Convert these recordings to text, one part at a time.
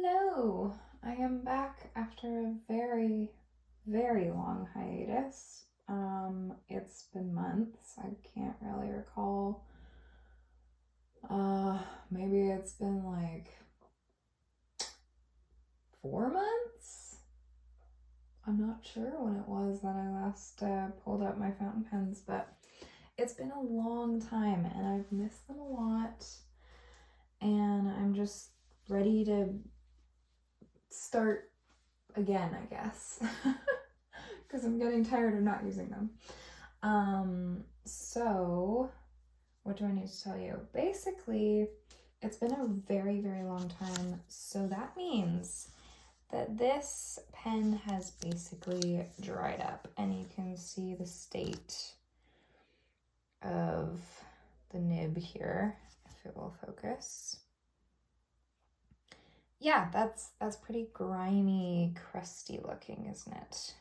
Hello! I am back after a very, very long hiatus. It's been months. I can't really recall. Maybe it's been like 4 months? I'm not sure when it was that I last pulled up my fountain pens, but it's been a long time and I've missed them a lot. And I'm just ready to start again, I guess, because I'm getting tired of not using them. So what do I need to tell you? Basically, it's been a very, very long time, so that means that this pen has basically dried up, and you can see the state of the nib here, if it will focus. Yeah, that's pretty grimy, crusty looking, isn't it?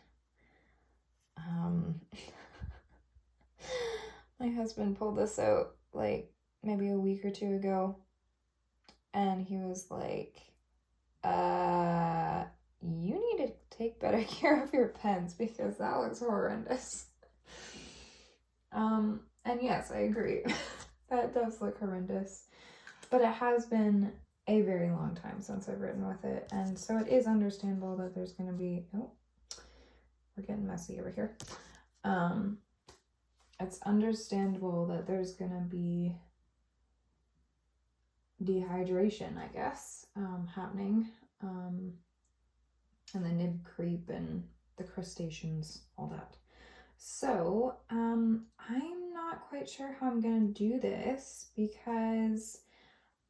My husband pulled this out like maybe a week or two ago, and he was like, you need to take better care of your pens because that looks horrendous. And yes, I agree. That does look horrendous, but it has been a very long time since I've written with it, and so it is understandable that there's going to be, oh, we're getting messy over here. It's understandable that there's going to be dehydration, I guess, happening, and the nib creep and the crustaceans, all that. So, I'm not quite sure how I'm going to do this because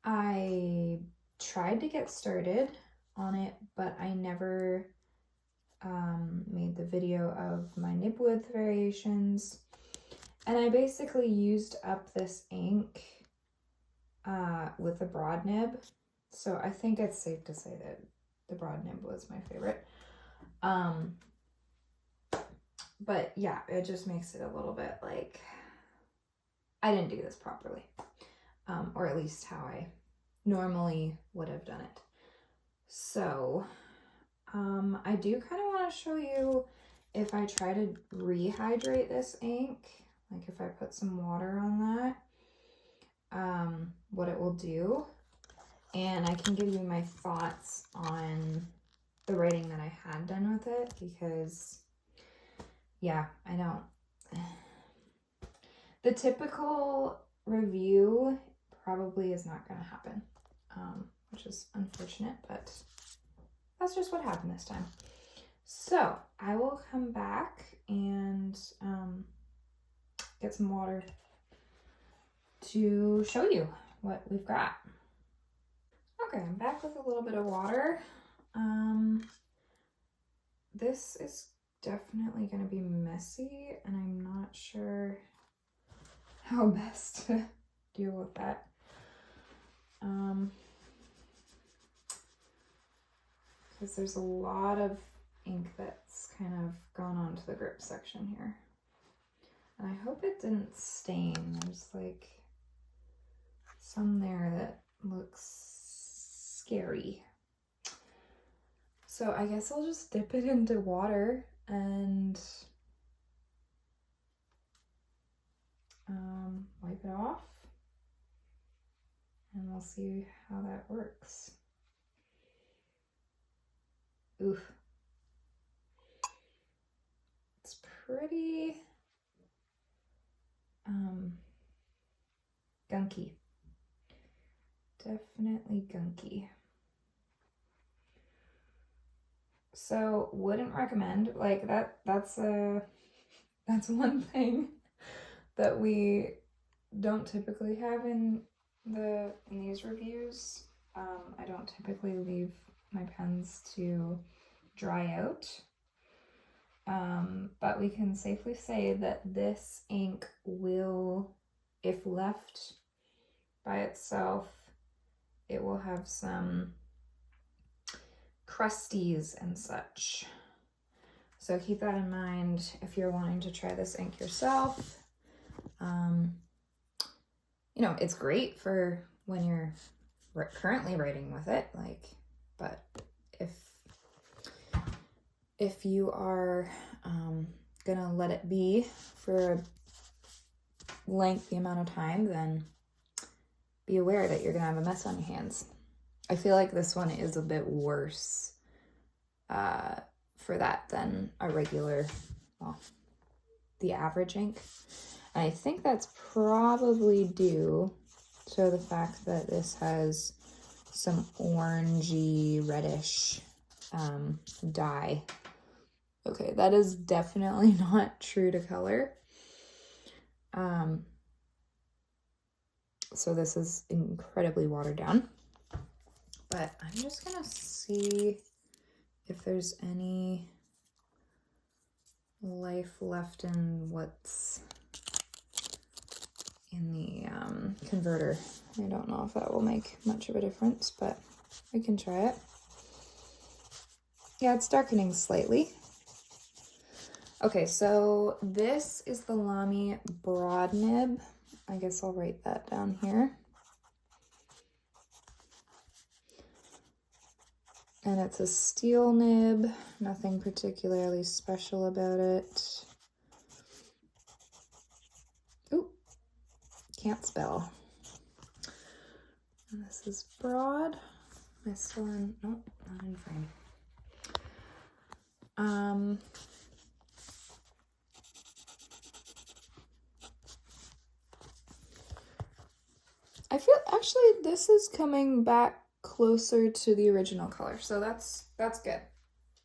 I tried to get started on it, but I never made the video of my nib width variations, and I basically used up this ink with a broad nib, so I think it's safe to say that the broad nib was my favorite. But yeah, it just makes it a little bit like I didn't do this properly, or at least how I normally would have done it. So I do kind of want to show you if I try to rehydrate this ink, like if I put some water on that, what it will do. And I can give you my thoughts on the writing that I had done with it, because yeah, I don't. The typical review probably is not going to happen, which is unfortunate, but that's just what happened this time. So I will come back and get some water to show you what we've got. Okay, I'm back with a little bit of water. This is definitely going to be messy, and I'm not sure how best to deal with that. Because there's a lot of ink that's kind of gone onto the grip section here. And I hope it didn't stain. There's like some there that looks scary. So I guess I'll just dip it into water and wipe it off, and we'll see how that works. Oof. It's pretty gunky. Definitely gunky. So wouldn't recommend. Like that's one thing that we don't typically have in these reviews. I don't typically leave my pens to dry out. But we can safely say that this ink will, if left by itself, it will have some crusties and such. So keep that in mind if you're wanting to try this ink yourself. You know, it's great for when you're currently writing with it. Like, but if you are gonna let it be for a lengthy amount of time, then be aware that you're gonna have a mess on your hands. I feel like this one is a bit worse for that than a regular, well, the average ink. And I think that's probably due to the fact that this has some orangey reddish dye. Okay, that is definitely not true to color. So this is incredibly watered down. But I'm just gonna see if there's any life left in what's in the converter. I don't know if that will make much of a difference, but we can try it. Yeah, it's darkening slightly. Okay, so this is the Lamy broad nib. I guess I'll write that down here. And it's a steel nib, nothing particularly special about it. Ooh, can't spell. And this is broad. Am I still in? Nope, not in frame. I feel actually this is coming back closer to the original color, so that's good.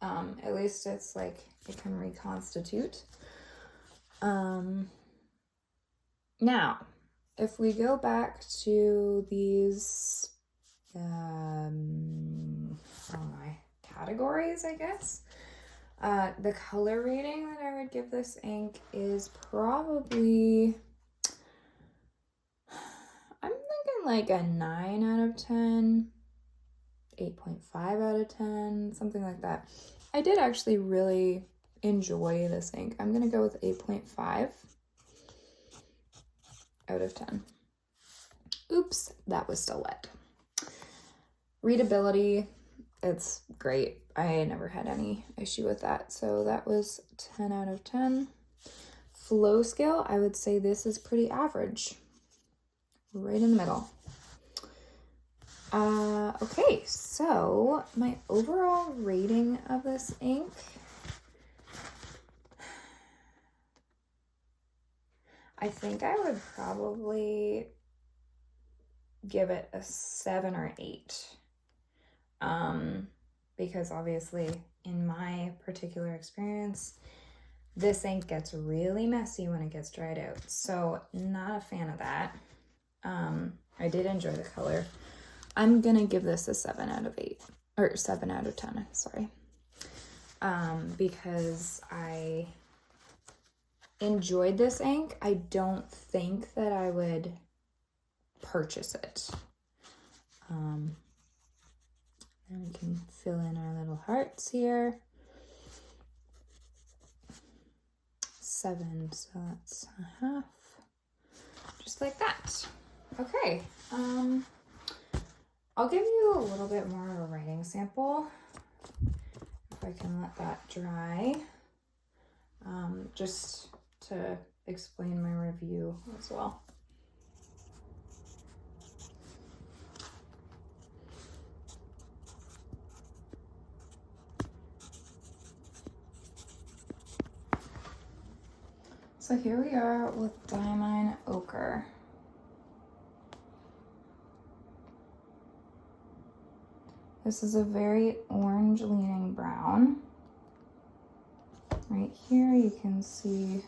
At least it's like it can reconstitute. Now, if we go back to these categories, I guess, the color rating that I would give this ink is probably, I'm thinking like a 9 out of 10, 8.5 out of 10, something like that. I did actually really enjoy this ink. I'm gonna go with 8.5 out of 10. Oops, that was still wet. Readability, it's great. I never had any issue with that, so that was 10 out of 10. Flow scale, I would say this is pretty average. Right in the middle. Okay, so my overall rating of this ink, I think I would probably give it a 7 or 8. Because obviously in my particular experience, this ink gets really messy when it gets dried out. So not a fan of that. I did enjoy the color. I'm gonna give this a 7 out of 8, or 7 out of 10, sorry. Because I enjoyed this ink. I don't think that I would purchase it. And we can fill in our little hearts here. 7, so that's a half. Just like that. Okay. I'll give you a little bit more of a writing sample, if I can let that dry, just to explain my review as well. So here we are with Diamine Ochre. This is a very orange leaning brown. Right here you can see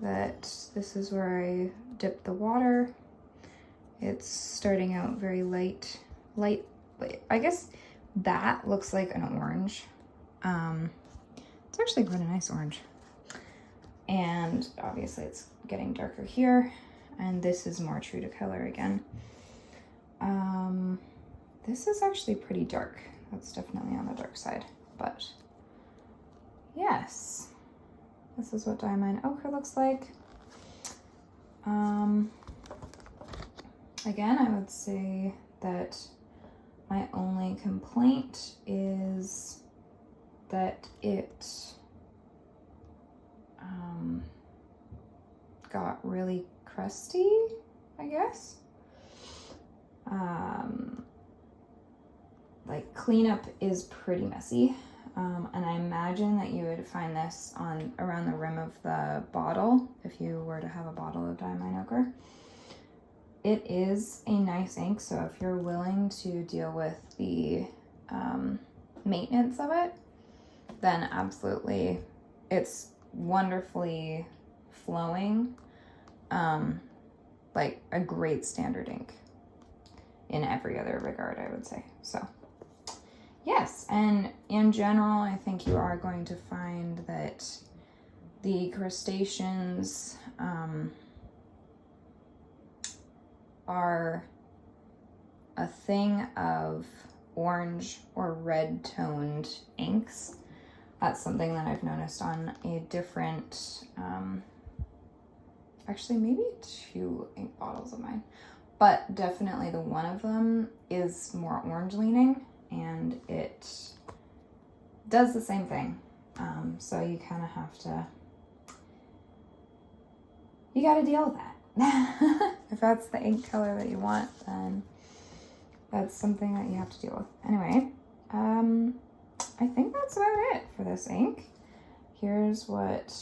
that this is where I dipped the water. It's starting out very light, I guess that looks like an orange. It's actually quite a nice orange. And obviously it's getting darker here, and this is more true to color again. This is actually pretty dark. That's definitely on the dark side, but yes, this is what Diamine Ochre looks like. Again, I would say that My only complaint is that it got really crusty, I guess. Like cleanup is pretty messy. And I imagine that you would find this on around the rim of the bottle if you were to have a bottle of Diamine Ochre. It is a nice ink, so if you're willing to deal with the maintenance of it, then absolutely, it's wonderfully flowing, like a great standard ink in every other regard, I would say. So yes, and in general, I think you are going to find that the crustaceans are a thing of orange or red toned inks. That's something that I've noticed on a different, actually maybe 2 ink bottles of mine, but definitely the one of them is more orange leaning and it does the same thing. So you kind of have to, you got to deal with that. If that's the ink color that you want, then that's something that you have to deal with. Anyway, I think that's about it for this ink. Here's what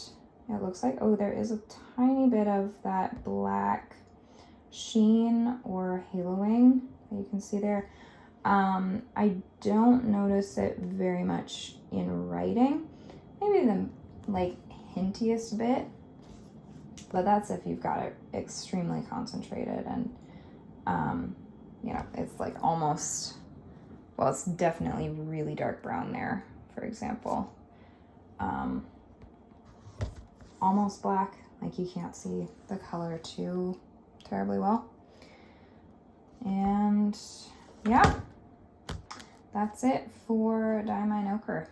it looks like. Oh, there is a tiny bit of that black sheen or haloing that you can see there. I don't notice it very much in writing. Maybe the like hintiest bit, but that's if you've got it extremely concentrated and you know, it's like almost, well, it's definitely really dark brown there, for example. Almost black, like you can't see the color too terribly well. And yeah, that's it for Diamine Ochre.